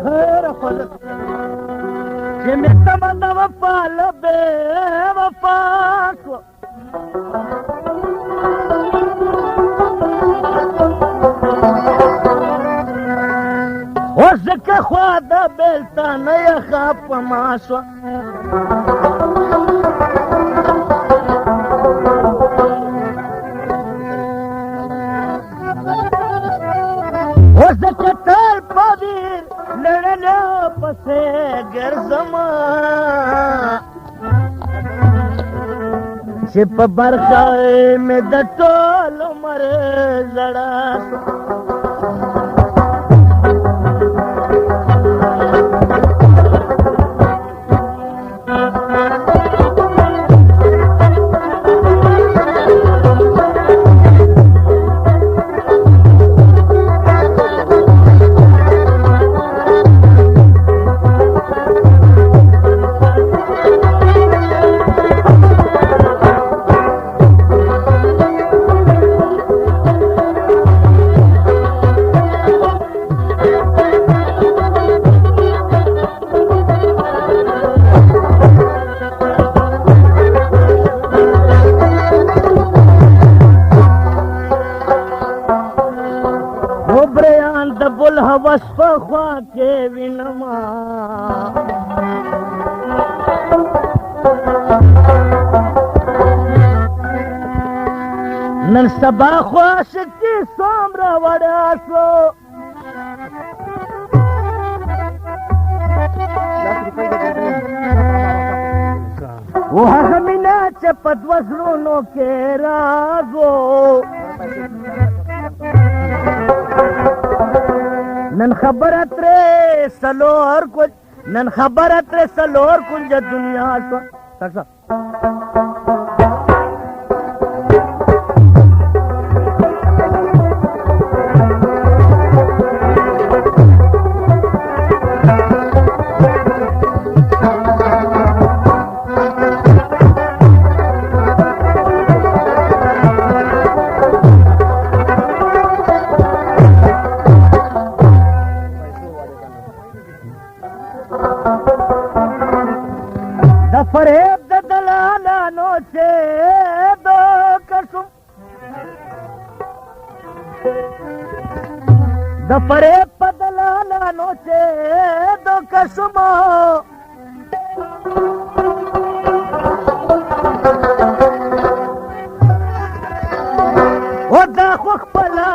خیر خلق چې مې تمنا وفا لبه وفا کو وزکه خوا د بیلتانه یخه په ما شوه وزکه تل په ویر لړلو پسې ګرځمه چې په برخه مې د ټول عمر زړه هوس په خوا کې وینما نن سبا خواشکي څومره وړه شو و هغه مینه چې په دوه زړونو کې راز و نن خبره ترې سلور کنج دنیا شوه فریب د دلالانو چې دوکه شوم د فریب په دلالانو چې دوکه شوم و دا خو خپله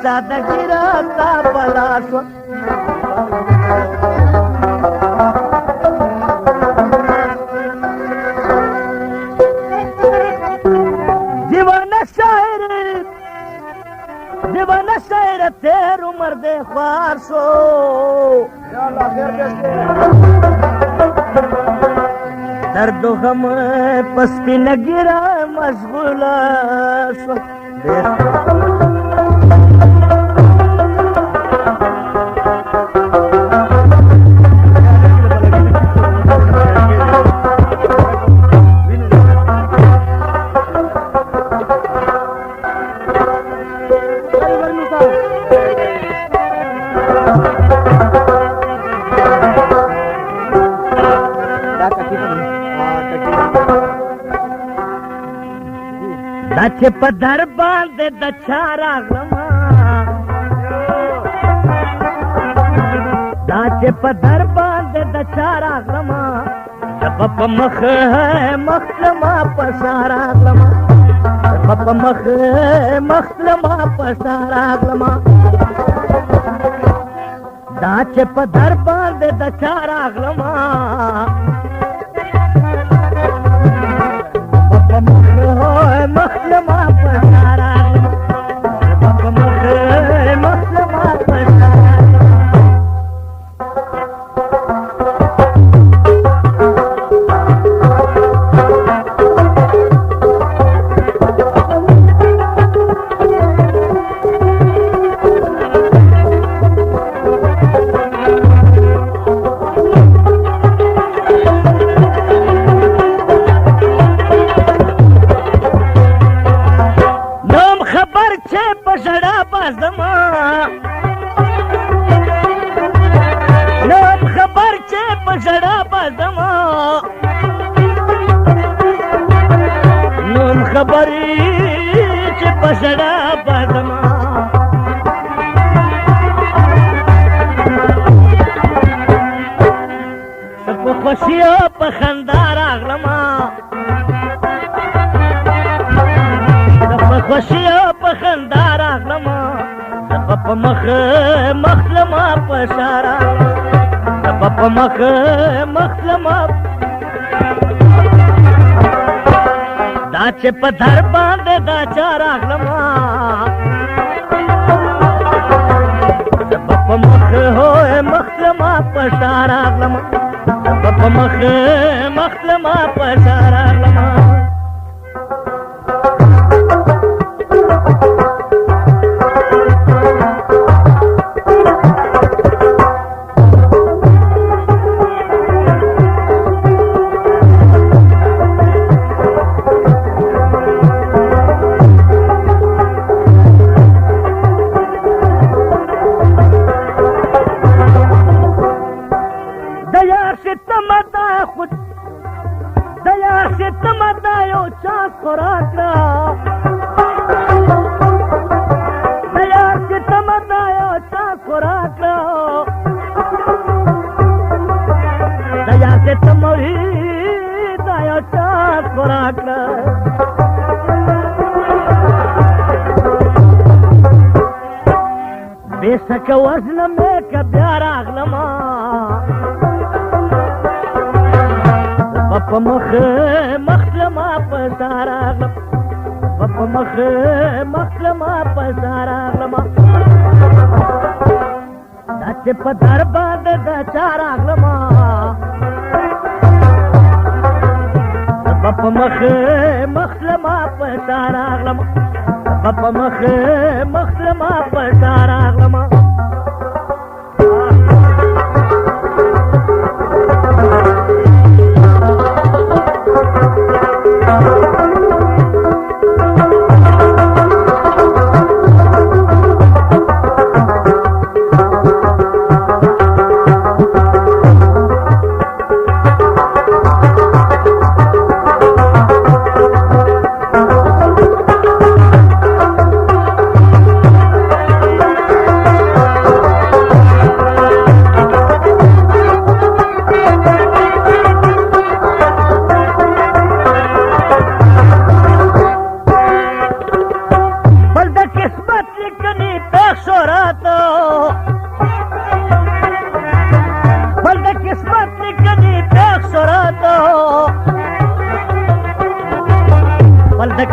سادګي راته بلا شوه دیوانه شاعر تیر عمر دے خوار شو درد و غم پسپی نگیرا مشغولا شو دا چې په در باندې د چا راغلمه دا چې په در باندې د چا راغلمه زه په مخ لما په شا راغلمه زه په مخ لما په شا راغلمه دا چې په در باندې د چا راغلمه مخلما پسارا مخلما پسارا ژړا بازما نن خبر چې په ژړا بازما نن خبرې چې په ژړا بازما په خوشي او په خندا راغلمه په خوشي او په خندا راغلمه په مخ مخلمه په شاره په مخ مخلمه دا چې په در باندې دا چا راغلمه په مخ مخلمه په شاره راغلمه په مخ مخلمه په شاره راغلمه بیسک وزن میں کبیا راغلما پپ مخ مخلما پسارا پپ مخ مخلما پسارا لما دچ پدر باندې د چارا لما پپ مخ مخلما پسارا لما پپ مخ مخلما پسارا لما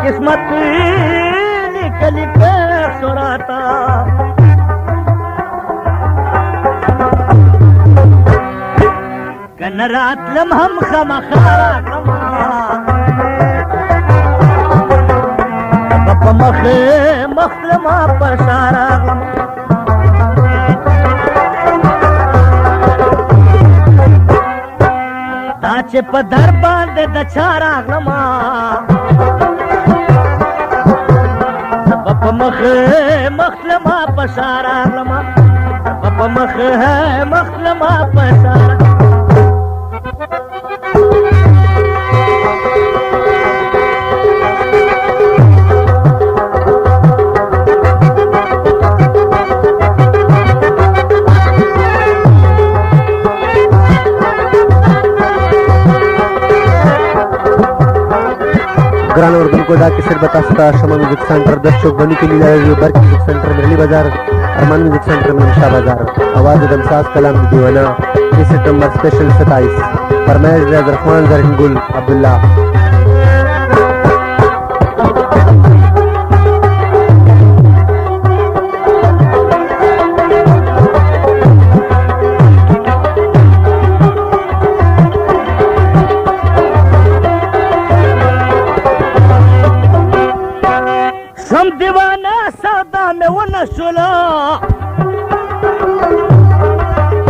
قسمت نکلی پیر سراتا کن رات لمحم خمخارا کما پپ مخ مخلما پسارا کما دا چې په در باندې د چارا کما پپ مخ مخلما پسارا لما پپ مخ مخلما پسارا ग्रान और को दा किसर बता सकता शमा म्यूजिक सेंटर 10 चौक बनी के लिए बर्क म्यूजिक सेंटर मिरली बाजार अरमान म्यूजिक सेंटर में शाह बाजार आवाज दमसाज कलाम दीवाना 30 सितंबर स्पेशल 27 फरमाइश रहमान जरन गुल अब्दुल्ला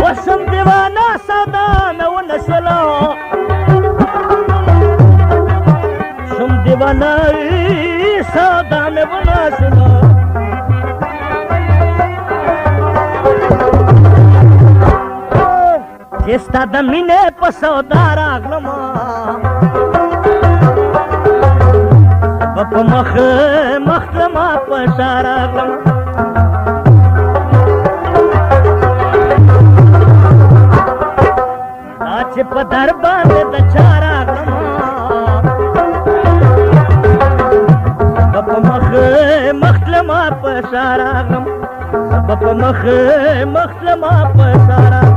وسم دیوانا سادا میں وہ نسلا سم دیوانا سادا میں وہ نسلا ستا د مینې په سودا راغلمه په مخ لما په شا راغلمه دا چې په در باندې د چا راغلمه په مخ لما په شا راغلمه په مخ لما په شا راغلمه